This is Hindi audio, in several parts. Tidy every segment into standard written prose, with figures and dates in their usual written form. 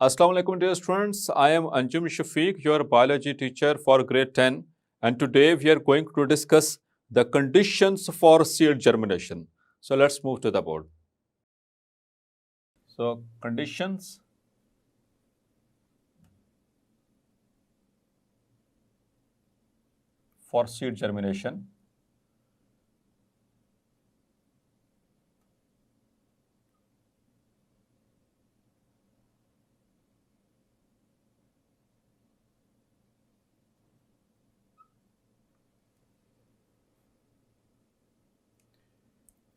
Assalamu alaikum dear students. I am Anjum Shafiq, your biology teacher for grade 10, and today we are going to discuss the conditions for seed germination. So let's move to the board. So conditions for seed germination.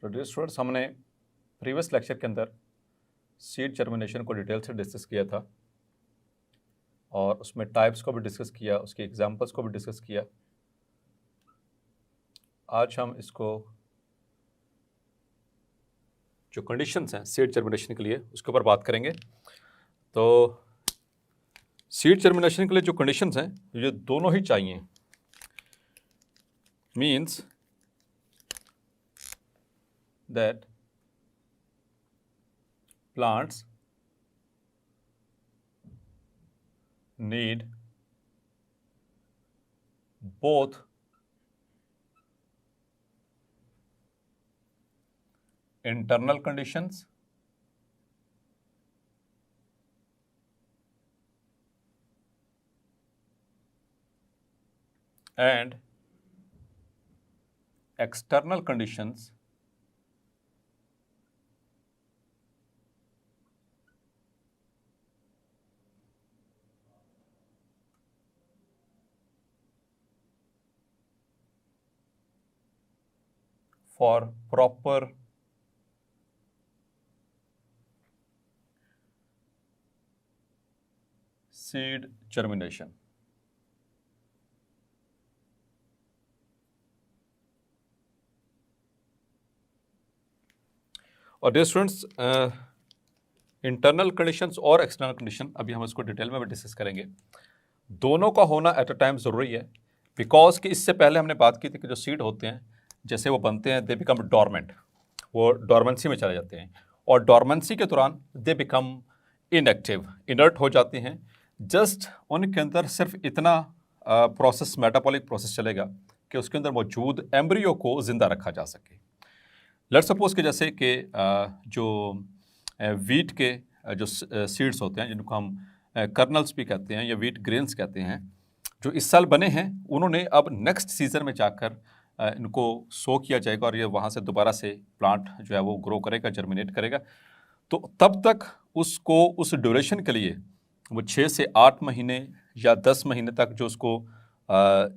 तो डियर स्टूडेंट्स, हमने प्रीवियस लेक्चर के अंदर सीड जर्मिनेशन को डिटेल से डिस्कस किया था और उसमें टाइप्स को भी डिस्कस किया, उसके एग्जांपल्स को भी डिस्कस किया। आज हम इसको जो कंडीशंस हैं सीड जर्मिनेशन के लिए उसके ऊपर बात करेंगे। तो सीड जर्मिनेशन के लिए जो कंडीशंस हैं ये दोनों ही चाहिए। Means that plants need both internal conditions and external conditions for proper seed germination. और डियर स्टूडेंट्स, इंटरनल कंडीशंस और एक्सटर्नल कंडीशन अभी हम इसको डिटेल में भी डिस्कस करेंगे। दोनों का होना एट अ टाइम ज़रूरी है, बिकॉज कि इससे पहले हमने बात की थी कि जो सीड होते हैं जैसे वो बनते हैं दे बिकम डॉर्मेंट, वो डॉर्मेंसी में चले जाते हैं और डॉर्मेंसी के दौरान दे बिकम इनएक्टिव, इनर्ट हो जाते हैं। जस्ट उनके अंदर सिर्फ इतना प्रोसेस, मेटाबॉलिक प्रोसेस चलेगा कि उसके अंदर मौजूद एम्ब्रियो को ज़िंदा रखा जा सके। लेट्स सपोज कि जैसे कि जो वीट के जो सीड्स होते हैं जिनको हम कर्नल्स भी कहते हैं या वीट ग्रेन्स कहते हैं, जो इस साल बने हैं उन्होंने अब नेक्स्ट सीज़न में जाकर इनको सो किया जाएगा और ये वहाँ से दोबारा से प्लांट जो है वो ग्रो करेगा, जर्मिनेट करेगा। तो तब तक उसको उस ड्यूरेशन के लिए वो 6 से 8 महीने या 10 महीने तक जो उसको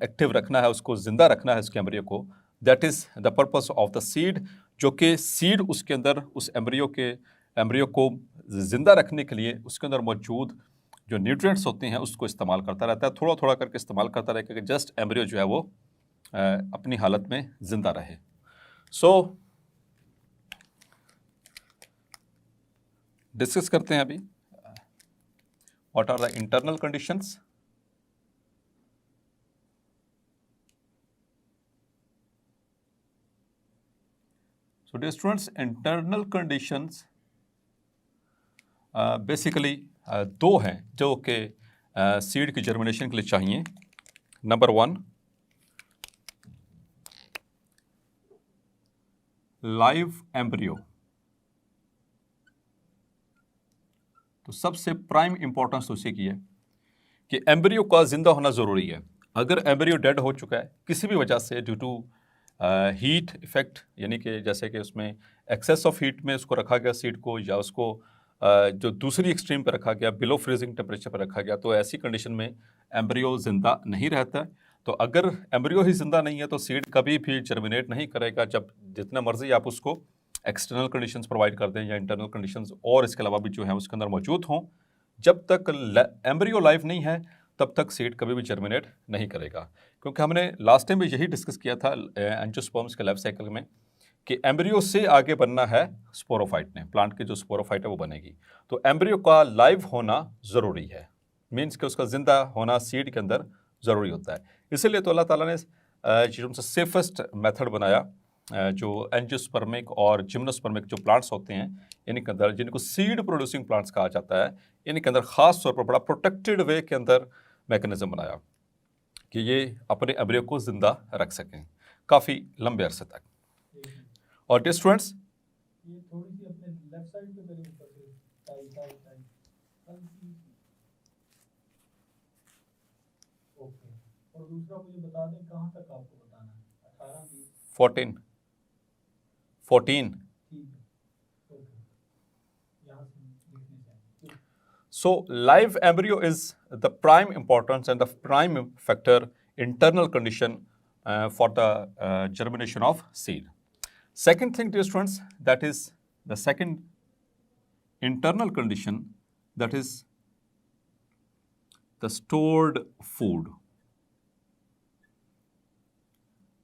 एक्टिव रखना है, उसको ज़िंदा रखना है उसके एम्ब्रियो को। That is the purpose of the seed, जो कि सीड उसके अंदर उस एम्ब्रियो को ज़िंदा रखने के लिए उसके अंदर मौजूद जो न्यूट्रिएंट्स होते हैं उसको इस्तेमाल करता रहता है, थोड़ा थोड़ा करके इस्तेमाल करता रहेगा कि जस्ट एम्ब्रियो जो है वो अपनी हालत में ज़िंदा रहे। सो डिस्कस करते हैं अभी what are the internal conditions. So dear students, internal conditions basically दो हैं जो कि सीड की जर्मिनेशन के लिए चाहिए। Number 1, live embryo. तो सबसे प्राइम इंपॉर्टेंस उसी की है कि एम्ब्रियो का जिंदा होना ज़रूरी है। अगर एम्ब्रियो डेड हो चुका है किसी भी वजह से ड्यू टू हीट इफेक्ट, यानी कि जैसे कि उसमें एक्सेस ऑफ हीट में उसको रखा गया सीड को, या उसको जो दूसरी एक्सट्रीम पर रखा गया, बिलो फ्रीजिंग टेम्परेचर पर रखा गया, तो ऐसी कंडीशन में एम्ब्रियो ज़िंदा नहीं रहता है। तो अगर एम्ब्रियो ही ज़िंदा नहीं है तो सीड कभी भी जर्मिनेट नहीं करेगा, जब जितना मर्जी आप उसको एक्सटर्नल कंडीशंस प्रोवाइड कर दें या इंटरनल कंडीशंस और इसके अलावा भी जो है उसके अंदर मौजूद हों। जब तक एम्ब्रियो लाइव नहीं है तब तक सीड कभी भी जर्मिनेट नहीं करेगा, क्योंकि हमने लास्ट टाइम भी यही डिस्कस किया था एंजियोस्पर्म्स के लाइफ साइकिल में कि एम्ब्रियो से आगे बनना है स्पोरोफाइट ने, प्लांट की जो स्पोरोफाइट है वो बनेगी। तो एम्ब्रियो का लाइव होना ज़रूरी है, मीन्स कि उसका ज़िंदा होना सीड के अंदर ज़रूरी होता है। इसीलिए तो अल्लाह ताला ने जो सेफेस्ट मेथड बनाया जो एंजियोस्पर्मिक और जिम्नोस्पर्मिक जो प्लांट्स होते हैं इनके अंदर, जिनको सीड प्रोड्यूसिंग प्लांट्स कहा जाता है, इनके अंदर ख़ास तौर पर बड़ा प्रोटेक्टेड वे के अंदर मैकेनिज्म बनाया कि ये अपने एम्ब्रियो को ज़िंदा रख सकें काफ़ी लंबे अरसे तक। और डियर स्टूडेंट्स, ये थोड़ी सी अपने लेफ्ट साइड पे करें, ऊपर से टाइट ओके। और दूसरा मुझे बता दें कहाँ तक आपको बताना है, 18 20 14 ठीक है, ओके, यहाँ से लिखने चाहिए। So live embryo is the prime importance and the prime factor internal condition for the germination of seed. Second thing, dear students, that is the second internal condition, that is the stored food.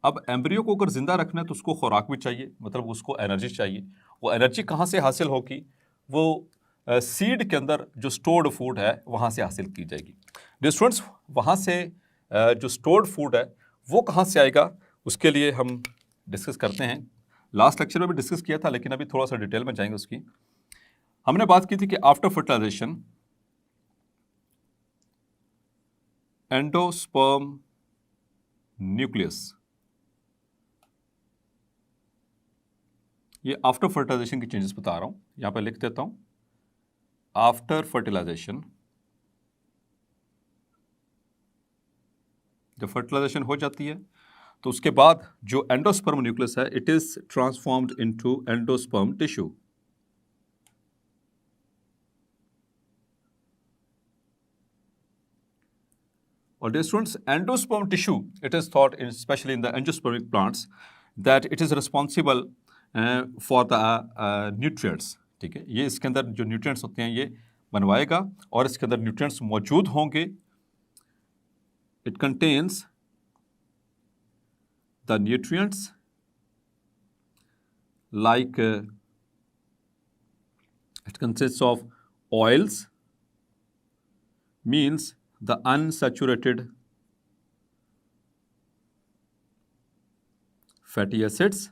अब एम्ब्रियो को अगर जिंदा रखना है तो उसको खुराक भी चाहिए, मतलब उसको एनर्जी चाहिए। वो एनर्जी कहाँ से हासिल होगी? वो सीड के अंदर जो स्टोर्ड फूड है वहाँ से हासिल की जाएगी। डियर स्टूडेंट्स, वहाँ से जो स्टोर्ड फूड है वो कहाँ से आएगा, उसके लिए हम डिस्कस करते हैं। लास्ट लेक्चर में भी डिस्कस किया था, लेकिन अभी थोड़ा सा डिटेल में जाएंगे उसकी। हमने बात की थी कि आफ्टर फर्टिलाइजेशन एंडोस्पर्म न्यूक्लियस, ये आफ्टर फर्टिलाइजेशन की चेंजेस बता रहा हूँ, यहाँ पर लिख देता हूँ। आफ्टर फर्टिलाइजेशन, जब फर्टिलाइजेशन हो जाती है तो उसके बाद जो एंडोस्पर्म न्यूक्लियस है, it is transformed into endosperm tissue. और dear students, endosperm tissue, it is thought in specially in the angiospermic plants that it is responsible for the nutrients. ठीक है, ये इसके अंदर जो न्यूट्रिएंट्स होते हैं ये बनवाएगा और इसके अंदर न्यूट्रिएंट्स मौजूद होंगे। It contains the nutrients like it consists of oils, means the unsaturated fatty acids,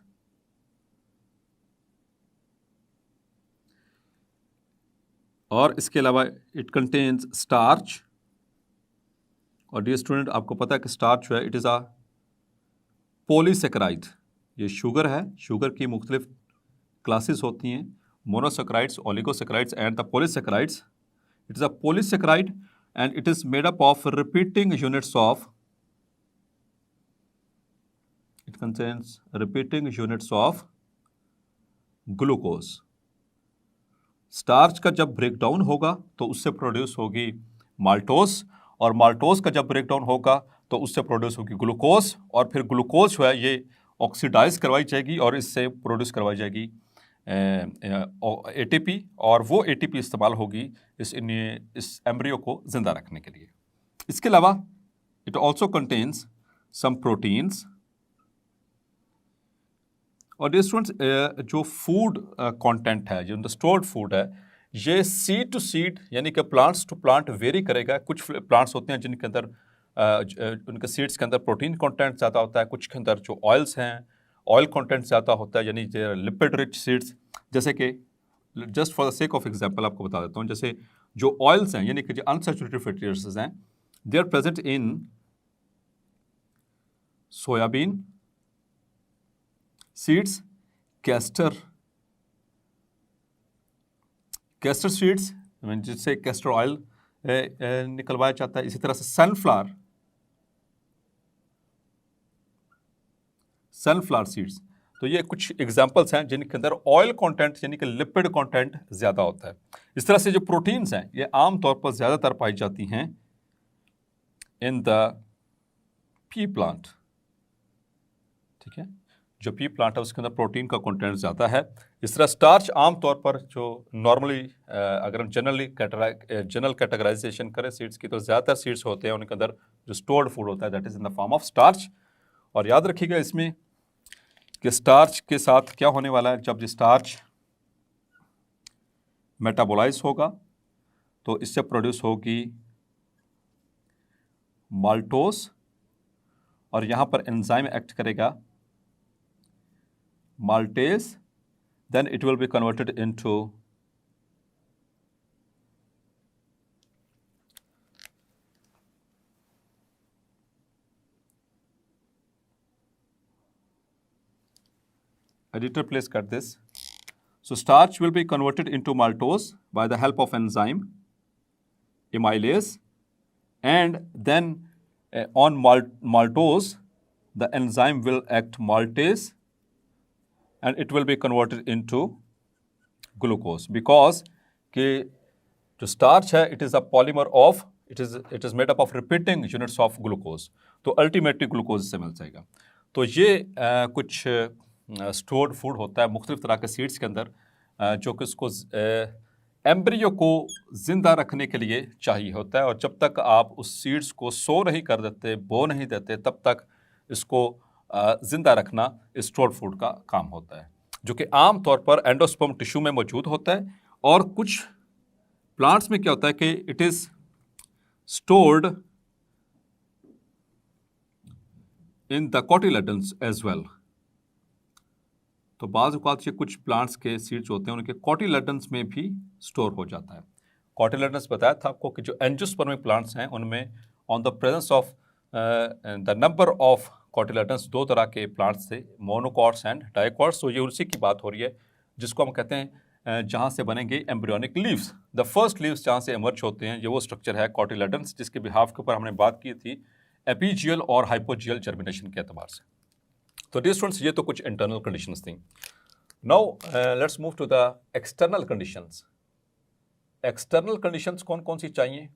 और इसके अलावा इट कंटेन्स स्टार्च। और डियर स्टूडेंट, आपको पता है कि स्टार्च जो है इट इज़ अ पॉलीसेकेराइड। ये शुगर है, शुगर की मुख्तलिफ क्लासेस होती हैं, monosaccharides, oligosaccharides and the polysaccharides. It is a polysaccharide and it is made up of repeating units of, it contains repeating units of glucose. Starch का जब ब्रेकडाउन होगा तो उससे प्रोड्यूस होगी माल्टोस, और माल्टोस का जब ब्रेकडाउन होगा तो उससे प्रोड्यूस होगी ग्लूकोज, और फिर ग्लूकोज जो है ये ऑक्सीडाइज करवाई जाएगी और इससे प्रोड्यूस करवाई जाएगी एटीपी, और वो एटीपी इस्तेमाल होगी इस एम्ब्रियो को जिंदा रखने के लिए। इसके अलावा it also contains some proteins. और डियर स्टूडेंट्स, जो फूड कंटेंट है, जो स्टोर्ड फूड है, ये सीड टू सीड यानी कि प्लांट्स टू प्लांट वेरी करेगा। कुछ प्लांट्स होते हैं जिनके अंदर उनके सीड्स के अंदर प्रोटीन कंटेंट ज़्यादा होता है, कुछ के अंदर जो ऑयल्स हैं ऑयल कंटेंट ज़्यादा होता है, यानी लिपिड रिच सीड्स। जैसे कि just for the sake of example आपको बता देता हूँ, जैसे जो ऑयल्स हैं यानी कि जो अनसैचुरेटेड फैटी एसिड्स हैं, they are present in soybean seeds, castor seeds जिससे कैस्टर ऑयल निकलवाया जाता है। इसी तरह से सनफ्लावर सीड्स। तो ये कुछ एग्जांपल्स हैं जिनके अंदर ऑयल कंटेंट यानी कि लिपिड कंटेंट ज़्यादा होता है। इस तरह से जो प्रोटीन्स हैं ये आमतौर पर ज़्यादातर पाई जाती हैं इन द पी प्लांट। ठीक है, जो पी प्लांट है उसके अंदर प्रोटीन का कंटेंट ज़्यादा है। इस तरह स्टार्च आमतौर पर जो नॉर्मली अगर हम जनरल कैटेगराइजेशन करें सीड्स की, तो ज़्यादातर सीड्स होते हैं उनके अंदर जो स्टोर्ड फूड होता है that is in the form of starch. और याद रखिएगा इसमें कि स्टार्च के साथ क्या होने वाला है, जब स्टार्च मेटाबोलाइज होगा तो इससे प्रोड्यूस होगी माल्टोस, और यहाँ पर एंजाइम एक्ट करेगा maltase, then it will be converted into editor, please cut this. So starch will be converted into maltose by the help of enzyme amylase, and then on maltose, the enzyme will act maltase, and it will be converted into glucose, because कि जो starch है it is a polymer of it is made up of repeating units of glucose, तो अल्टीमेटली ग्लूकोज से मिल जाएगा. तो ये कुछ स्टोर्ड फूड होता है मुख्तलिफ तरह के सीड्स के अंदर, जो कि उसको एम्ब्रियो को ज़िंदा रखने के लिए चाहिए होता है, और जब तक आप उस सीड्स को सो नहीं कर देते, बो नहीं देते, तब तक इसको ज़िंदा रखना स्टोर्ड फूड का काम होता है, जो कि आम तौर पर एंडोस्पर्म टिश्यू में मौजूद होता है. और कुछ प्लांट्स में क्या होता है कि it is stored in the cotyledons as well. तो बाज़ औक़ात ये कुछ प्लांट्स के सीड्स होते हैं उनके कोटिलेडन्स में भी स्टोर हो जाता है. कोटिलेडन्स बताया था आपको कि जो एंजियोस्पर्मिक प्लांट्स हैं उनमें on the presence of the number of cotyledons, दो तरह के प्लांट्स थे, मोनोकॉट्स एंड डाइकॉट्स. तो ये उसी की बात हो रही है जिसको हम कहते हैं जहाँ से बनेंगे embryonic leaves. The first leaves जहाँ से इमर्ज होते हैं ये वो स्ट्रक्चर है कोटिलेडन्स, जिसके बिहाफ के ऊपर हमने बात की थी एपीजियल और हाइपोजियल जर्मिनेशन के एतबार से. तो डियर स्टूडेंट्स, ये तो कुछ इंटरनल कंडीशंस थी. Now let's move to the external conditions. External conditions कौन कौन सी चाहिए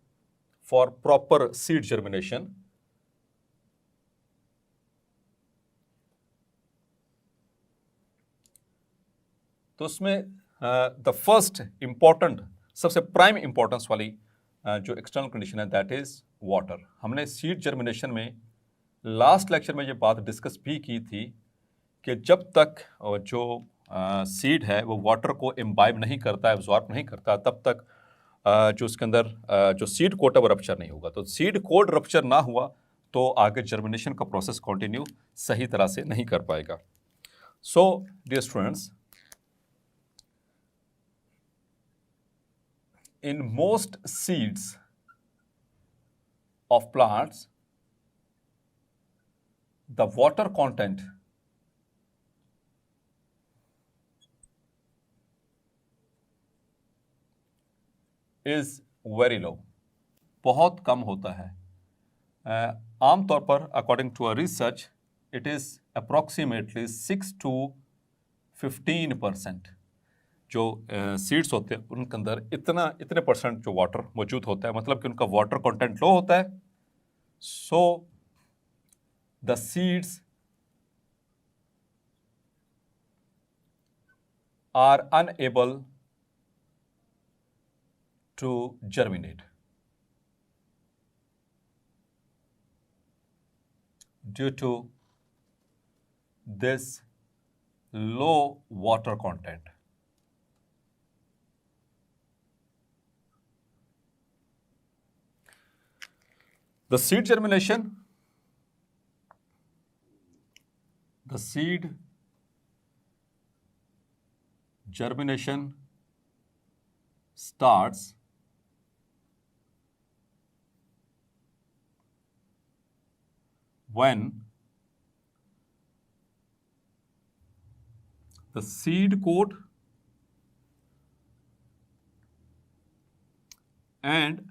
फॉर प्रॉपर सीड जर्मिनेशन? तो उसमें द फर्स्ट इंपॉर्टेंट, सबसे प्राइम इंपॉर्टेंस वाली जो एक्सटर्नल कंडीशन है दैट इज वाटर. हमने सीड जर्मिनेशन में लास्ट लेक्चर में ये बात डिस्कस भी की थी कि जब तक जो सीड है वो वाटर को इम्बाइब नहीं करता, एब्जॉर्ब नहीं करता, तब तक जो उसके अंदर जो सीड कोट है वो रप्चर नहीं होगा. तो सीड कोट रप्चर ना हुआ तो आगे जर्मिनेशन का प्रोसेस कंटिन्यू सही तरह से नहीं कर पाएगा. So dear students, in most seeds of plants, the water content is very low, बहुत कम होता है. आमतौर पर according to a research it is approximately 6 to 15%. जो सीड्स होते हैं उनके अंदर इतने परसेंट जो वाटर मौजूद होता है, मतलब कि उनका वाटर कंटेंट लो होता है. So the seeds are unable to germinate due to this low water content. The seed germination, the seed germination starts when the seed coat and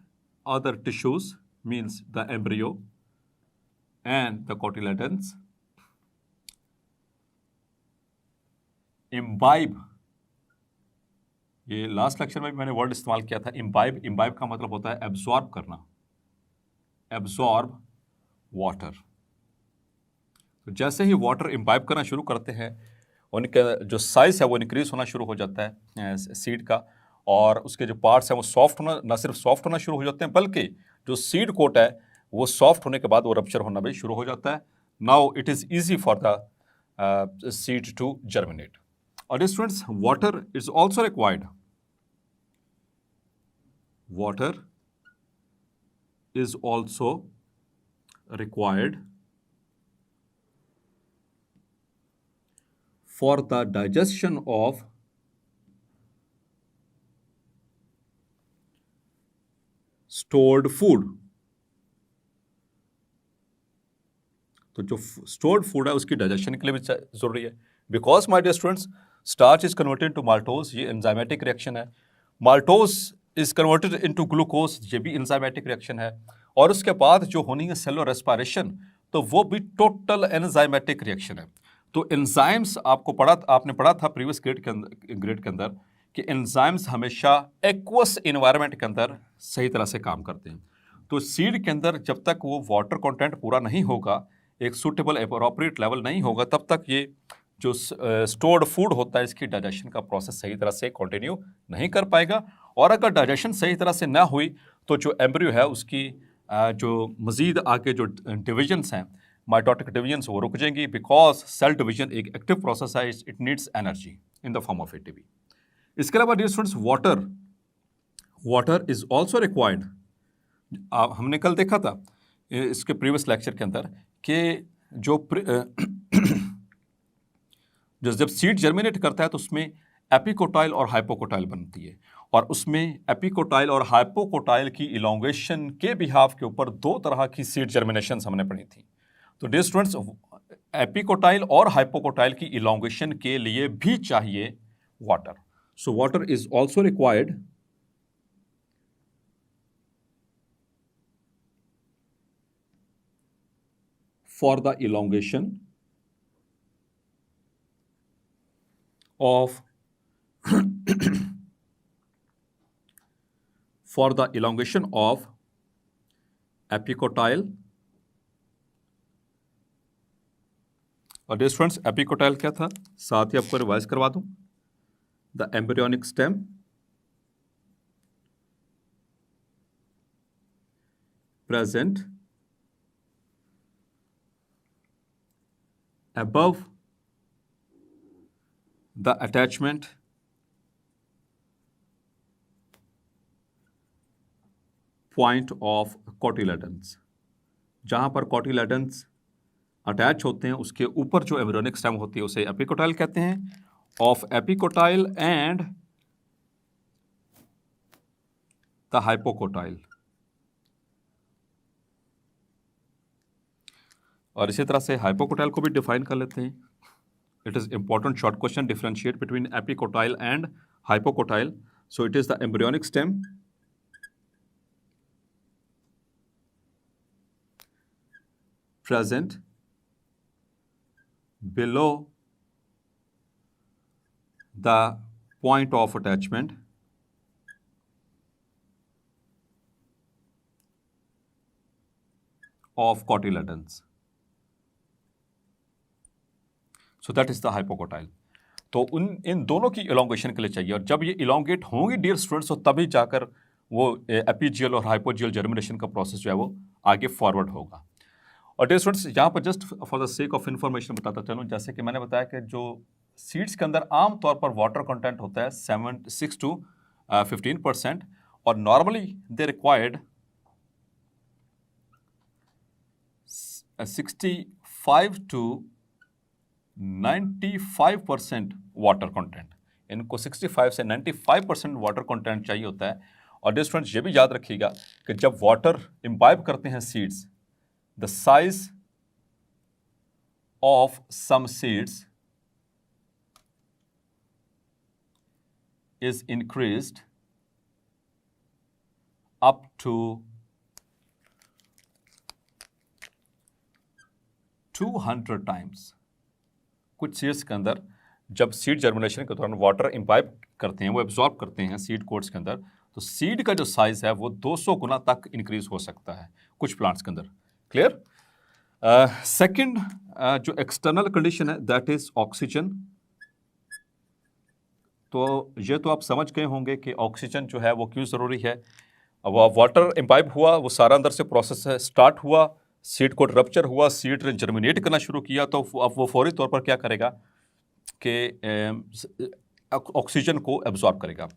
other tissues, means the embryo and the cotyledons, imbibe. ये लास्ट लेक्चर में भी मैंने वर्ड इस्तेमाल किया था imbibe. imbibe का मतलब होता है एब्जॉर्ब करना, एब्जॉर्ब वाटर. तो जैसे ही वाटर imbibe करना शुरू करते हैं उनका जो साइज है वो इंक्रीज होना शुरू हो जाता है सीड का, और उसके जो पार्ट्स हैं वो सॉफ्ट होना, ना सिर्फ सॉफ्ट होना शुरू हो जाते हैं बल्कि जो सीड कोट है वो सॉफ्ट होने के बाद वो रप्चर होना भी शुरू हो जाता है. Now it is easy for the seed to germinate. और students, water is also required. Water is also required for the digestion of stored food. तो जो स्टोर्ड फूड है उसकी डाइजेशन के लिए भी जरूरी है, because my dear students starch is converted to maltose, ये एंजाइमेटिक रिएक्शन है। Maltose is converted into glucose, ये भी एंजाइमेटिक रिएक्शन है। और उसके बाद जो होनी है सेलुलर रेस्पिरेशन, तो वो भी टोटल एंजाइमेटिक रिएक्शन है। तो एंजाइम्स आपने पढ़ा था प्रीवियस ग्रेड के अंदर कि एंजाइम्स हमेशा एक्वस इन्वायरमेंट के अंदर सही तरह से काम करते हैं। तो सीड के अंदर जब तक वो वाटर कंटेंट पूरा नहीं होगा, एक सूटेबल एप्रोप्रिएट लेवल नहीं होगा, तब तक ये जो स्टोर्ड फूड होता है इसकी डाइजेशन का प्रोसेस सही तरह से कंटिन्यू नहीं कर पाएगा। और अगर डाइजेशन सही तरह से ना हुई तो जो एम्ब्रियो है उसकी जो मज़ीद आगे जो डिविजन्स हैं, माइटोटिक डिविजन्स, वो रुक जाएंगी, बिकॉज सेल डिवीजन एक एक्टिव प्रोसेस है, it needs energy in the form of ATP. इसके अलावा dear students water is also required. हमने कल देखा था इसके प्रीवियस लेक्चर के अंदर कि जो जब सीड जर्मिनेट करता है तो उसमें एपिकोटाइल और हाइपोकोटाइल बनती है, और उसमें एपिकोटाइल और हाइपोकोटाइल की इलोंगेशन के बिहाफ के ऊपर दो तरह की सीड जर्मिनेशन हमने पढ़ी थी। तो डियर स्टूडेंट्स एपिकोटाइल और हाइपोकोटाइल की इलोंगेशन के लिए भी चाहिए water. So water is also required for the elongation of for the elongation of epicotyle। और डियर स्टूडेंट्स एपिकोटाइल क्या था, साथ ही आपको रिवाइज करवा दूं, the embryonic stem present above the attachment point of cotyledons। जहां पर cotyledons अटैच होते हैं उसके ऊपर जो एम्ब्रियोनिक स्टेम होती है उसे एपिकोटाइल कहते हैं। Of epicotyl and the hypocotyl. और इसी तरह से हाइपोकोटाइल को भी डिफाइन कर लेते हैं। It is important short question, differentiate between epicotyl and hypocotyl. So it is the embryonic stem present below the point of attachment of cotyledons। So that is the hypocotyl। तो इन दोनों की इलोंगेशन के लिए चाहिए, और जब ये इलोंगेट होंगी डियर स्टूडेंट्स तो तभी जाकर वो एपीजियल और हाइपोजियल जर्मिनेशन का प्रोसेस जो है वो आगे फॉरवर्ड होगा। और डियर स्टूडेंट्स यहाँ पर just for the sake of information बताता चलूँ, जैसे कि मैंने बताया कि जो सीड्स के अंदर आम तौर पर वाटर कंटेंट होता है 6 to 15%, और normally they required 65 to 95% water content. इनको 65 से 95% वाटर कंटेंट चाहिए होता है। और डियर स्टूडेंट्स ये भी याद रखिएगा कि जब वाटर इम्बाइब करते हैं seeds, the size of some seeds is increased up to 200 times। कुछ सीड्स के अंदर जब सीड जर्मिनेशन के दौरान वाटर इम्बाइब करते हैं, वो एब्जॉर्ब करते हैं सीड कोट्स के अंदर, तो सीड का जो साइज है वो 200 गुना तक इंक्रीज हो सकता है कुछ प्लांट्स के अंदर। क्लियर? सेकंड जो एक्सटर्नल कंडीशन है दैट इज ऑक्सीजन। तो ये तो आप समझ गए होंगे कि ऑक्सीजन जो है वो क्यों ज़रूरी है। अब वाटर इम्बाइब हुआ, वो सारा अंदर से प्रोसेस स्टार्ट हुआ, सीड कोट रप्चर हुआ, सीड ने जर्मिनेट करना शुरू किया, तो अब वो फौरी तौर पर क्या करेगा कि ऑक्सीजन को एब्जॉर्ब करेगा।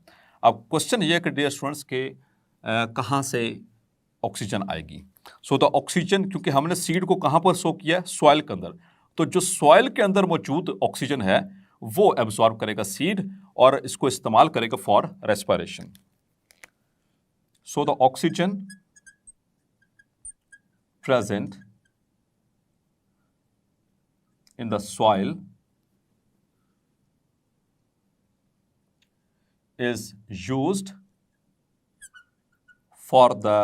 अब क्वेश्चन ये है कि डियर स्टूडेंट्स के कहाँ से ऑक्सीजन आएगी। सो द ऑक्सीजन, क्योंकि हमने सीड को कहाँ पर सो किया है, सॉइल के अंदर, तो जो सॉइल के अंदर मौजूद ऑक्सीजन है वो एब्जॉर्ब करेगा सीड और इसको इस्तेमाल करेगा for respiration. So the oxygen present in the soil is used for the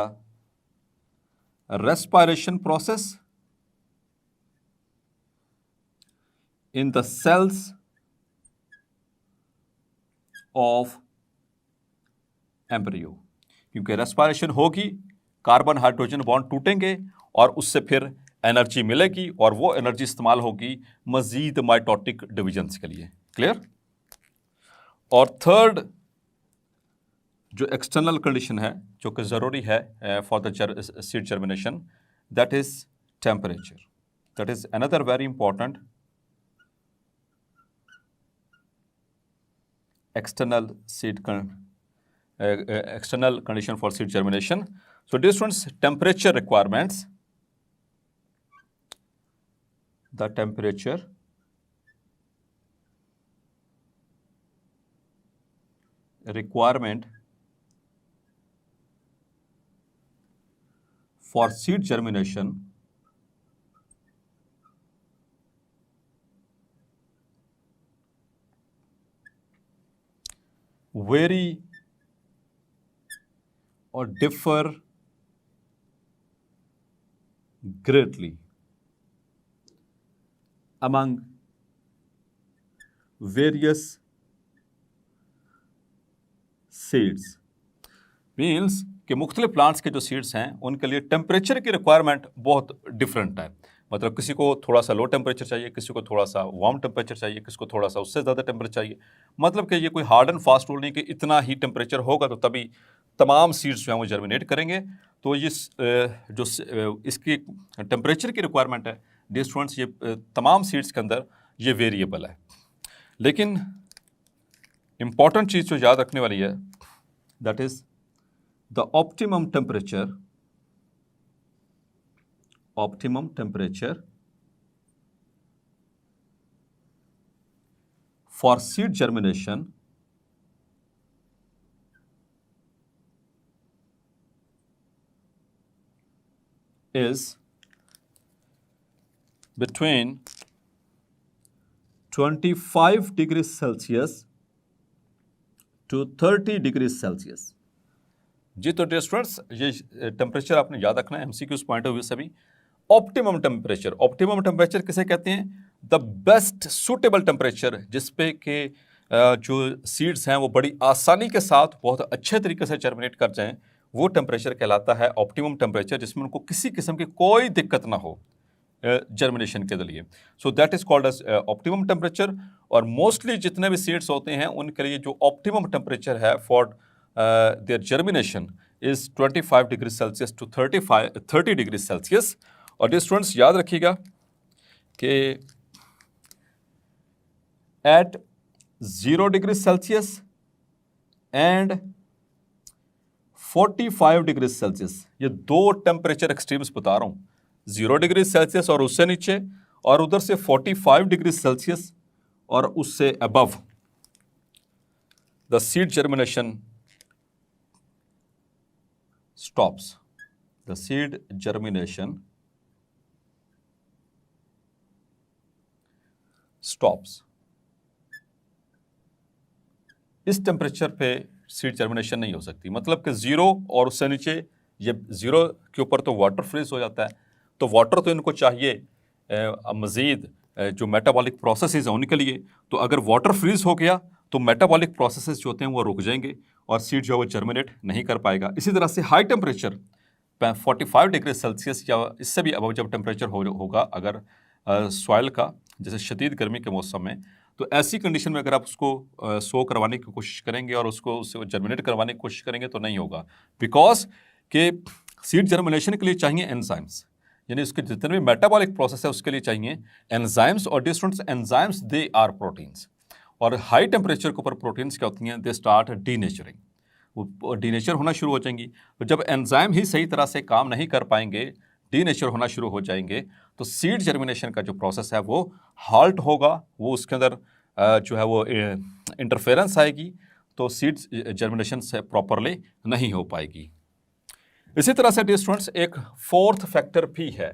respiration process in the cells of embryo. क्योंकि रेस्पिरेशन होगी, कार्बन हाइड्रोजन बॉन्ड टूटेंगे और उससे फिर एनर्जी मिलेगी और वो एनर्जी इस्तेमाल होगी मजीद माइटोटिक डिविजन्स के लिए. क्लियर? और थर्ड जो एक्सटर्नल कंडीशन है जो कि ज़रूरी है for the seed germination, that is temperature. That is another very important external condition for seed germination. So dear students, temperature requirements. The temperature requirement for seed germination vary or differ greatly among various seeds. Means कि मुख्तलिफ प्लांट्स के जो सीड्स हैं उनके लिए टेम्परेचर की रिक्वायरमेंट बहुत डिफरेंट है. मतलब किसी को थोड़ा सा लो टेम्परेचर चाहिए, किसी को थोड़ा सा वार्म टेम्परेचर चाहिए, किसी को थोड़ा सा उससे ज़्यादा टेम्परेचर चाहिए. मतलब कि ये कोई हार्ड एंड फास्ट रूल नहीं कि इतना ही टेम्परेचर होगा तो तभी तमाम सीड्स जो हैं वो जर्मिनेट करेंगे. तो ये जो इसकी टेम्परेचर की रिक्वायरमेंट है डियर स्टूडेंट्स, ये तमाम सीड्स के अंदर ये वेरिएबल है. लेकिन इम्पॉर्टेंट चीज़ जो याद रखने वाली है, that is the optimum temperature for seed germination is between 25 degrees Celsius to 30 degrees Celsius. जी तो डियर स्टूडेंट्स, ये टेम्परेचर आपने याद रखना है एमसीक्यूज पॉइंट ऑफ व्यू से भी. ऑप्टिमम टेम्परेचर किसे कहते हैं? द बेस्ट सूटेबल टेम्परेचर जिस पे के जो सीड्स हैं वो बड़ी आसानी के साथ बहुत अच्छे तरीके से जर्मिनेट कर जाएं, वो टेम्परेचर कहलाता है ऑप्टिमम टेम्परेचर, जिसमें उनको किसी किस्म की कोई दिक्कत ना हो जर्मिनेशन के लिए. So that is called as optimum temperature. और मोस्टली जितने भी सीड्स होते हैं उनके लिए जो ऑप्टिमम टेम्परेचर है for their germination is 25 degrees Celsius to 30 degrees Celsius. और डियर स्टूडेंट्स याद रखिएगा कि at 0 degrees Celsius and 45 degrees Celsius, ये दो टेम्परेचर एक्सट्रीम्स बता रहा हूँ, 0 डिग्री सेल्सियस और उससे नीचे, और उधर से 45 डिग्री सेल्सियस और उससे above. The seed germination stops. The seed germination stops. इस टेम्परेचर पे सीड जर्मिनेशन नहीं हो सकती. मतलब कि 0 और उससे नीचे, ये 0 के ऊपर तो वाटर फ्रीज हो जाता है, तो वाटर तो इनको चाहिए मज़ीद जो मेटाबॉलिक प्रोसेसेस हैं उनके लिए. तो अगर वाटर फ्रीज हो गया तो मेटाबॉलिक प्रोसेसेस जो होते हैं वो रुक जाएंगे और सीड जो है वो जर्मिनेट नहीं कर पाएगा. इसी तरह से हाई टेम्परेचर 45 डिग्री सेल्सियस या इससे भी अबव जब टेम्परेचर होगा अगर सॉइल का, जैसे शदीद गर्मी के मौसम में, तो ऐसी कंडीशन में अगर आप उसको सो करवाने की कोशिश करेंगे और उसको उससे जर्मिनेट करवाने की कोशिश करेंगे तो नहीं होगा. बिकॉज के सीड जर्मिनेशन के लिए चाहिए एंजाइम्स, यानी उसके जितने भी मेटाबॉलिक प्रोसेस है उसके लिए चाहिए एंजाइम्स. और डिस्टेंट्स एंजाइम्स दे आर प्रोटीन्स. और हाई टेम्परेचर के ऊपर प्रोटीन्स क्या होती हैं? दे स्टार्ट डीनेचरिंग, वो डीनेचर होना शुरू हो जाएंगी. तो जब एंजाइम ही सही तरह से काम नहीं कर पाएंगे, डीनेचर होना शुरू हो जाएंगे, तो सीड जर्मिनेशन का जो प्रोसेस है वो हाल्ट होगा, वो उसके अंदर जो है वो इंटरफेरेंस आएगी तो सीड्स जर्मिनेशन से प्रॉपरली नहीं हो पाएगी। इसी तरह से डियर स्टूडेंट्स एक फोर्थ फैक्टर भी है,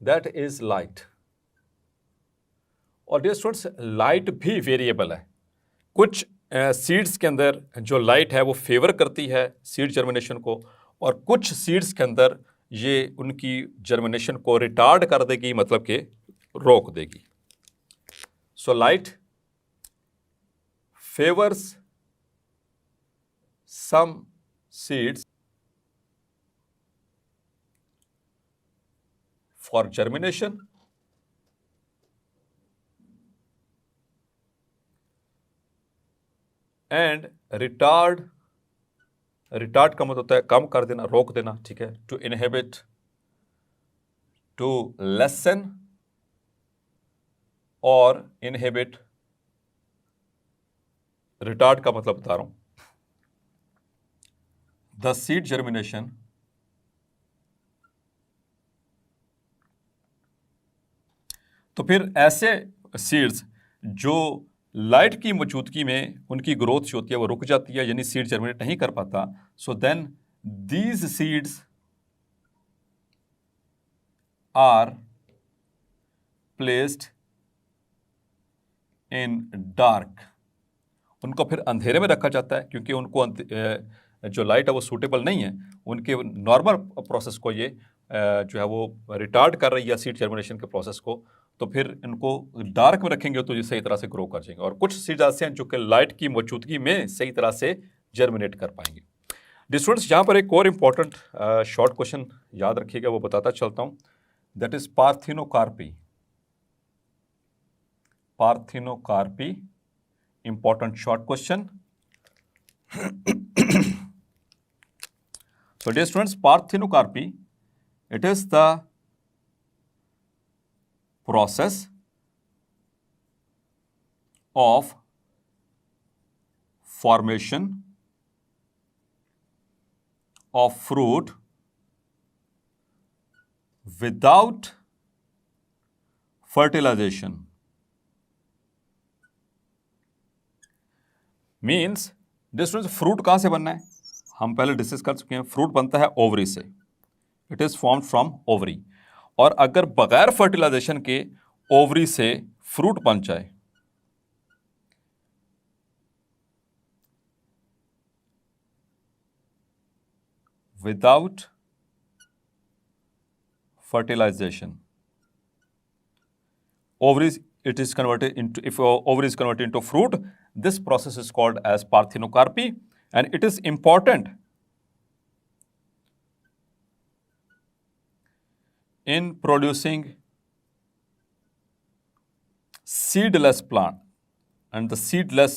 दैट इज लाइट। और डियर स्टूडेंट्स लाइट भी वेरिएबल है। कुछ सीड्स के अंदर जो लाइट है वो फेवर करती है सीड जर्मिनेशन को, और कुछ सीड्स के अंदर ये उनकी जर्मिनेशन को रिटार्ड कर देगी, मतलब कि रोक देगी। So light favours some seeds for germination and retard का मतलब होता है कम कर देना, रोक देना, ठीक है। टू इनहिबिट, टू लेसन और इनहिबिट, रिटार्ड का मतलब बता रहा हूं, द सीड जर्मिनेशन तो फिर ऐसे सीड्स जो लाइट की मौजूदगी में उनकी ग्रोथ जो होती है वो रुक जाती है, यानी सीड जर्मिनेट नहीं कर पाता, so then these seeds are placed in dark. उनको फिर अंधेरे में रखा जाता है क्योंकि उनको जो लाइट है वो सूटेबल नहीं है, उनके नॉर्मल प्रोसेस को ये जो है वो रिटार्ड कर रही है सीड जर्मिनेशन के प्रोसेस को, तो फिर इनको डार्क में रखेंगे तो ये सही तरह से ग्रो कर जाएंगे। और कुछ सीड्स ऐसे हैं जो कि लाइट की मौजूदगी में सही तरह से जर्मिनेट कर पाएंगे। स्टूडेंट्स यहाँ पर एक और इम्पॉर्टेंट शॉर्ट क्वेश्चन याद रखिएगा, वो बताता चलता हूँ, that is parthenocarpy. Parthenocarpy, important short question. So dear students, parthenocarpy, it is the process of formation of fruit without fertilization. Means distance fruit कहाँ से बनना है, हम पहले डिस्कस कर चुके हैं। फ्रूट बनता है ओवरी से, it is formed from ovary. और अगर बगैर फर्टिलाइजेशन के ओवरी से फ्रूट बन जाए, without fertilization, ovaries it is converted into, if ovary is converted into fruit, this process is called as parthenocarpy, and it is important in producing seedless plant and the seedless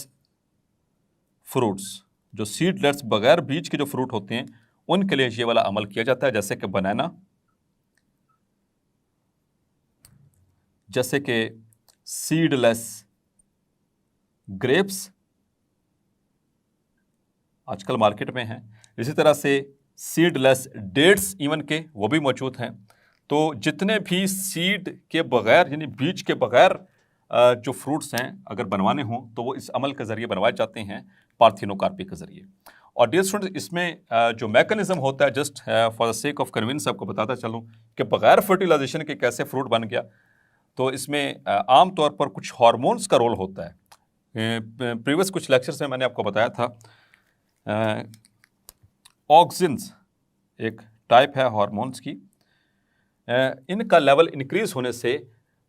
fruits। जो seedless बगैर बीज के जो फ्रूट होते हैं उनके लिए ये वाला अमल किया जाता है, जैसे कि बनाना, जैसे कि सीडलेस ग्रेप्स आजकल मार्केट में हैं, इसी तरह से सीडलेस डेट्स इवन के वो भी मौजूद हैं। तो जितने भी सीड के बगैर यानी बीज के बगैर जो फ्रूट्स हैं अगर बनवाने हों तो वो इस अमल के ज़रिए बनवाए जाते हैं, पार्थिनोकार्पी के ज़रिए। और डियर स्टूडेंट्स इसमें जो मैकेनिज्म होता है, just for the sake of convince आपको बताता चलूँ कि बगैर फर्टिलाइजेशन के कैसे फ्रूट बन गया। तो इसमें आम तौर पर कुछ हार्मोन्स का रोल होता है। प्रीवियस कुछ लेक्चर्स में मैंने आपको बताया था, ऑक्सिन्स एक टाइप है हार्मोन्स की, इनका लेवल इंक्रीज होने से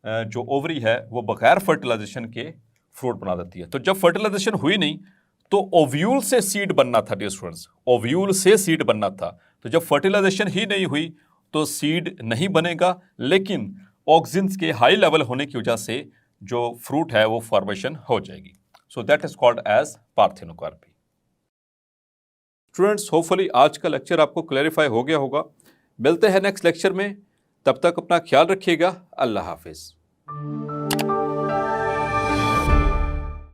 जो ओवरी है वो बगैर फर्टिलाइजेशन के फ्रूट बना देती है। तो जब फर्टिलाइजेशन हुई नहीं तो ओव्यूल से सीड बनना था डियर स्टूडेंट्स, ओव्यूल से सीड बनना था। तो जब फर्टिलाइजेशन ही नहीं हुई तो सीड नहीं बनेगा, लेकिन ऑक्सिन्स के हाई लेवल होने की वजह से जो फ्रूट है वो फॉर्मेशन हो जाएगी। So that is called as parthenocarpy. Students hopefully आज का लेक्चर आपको क्लैरिफाई हो गया होगा। मिलते हैं नेक्स्ट लेक्चर में, तब तक अपना ख्याल रखिएगा। अल्लाह हाफिज़।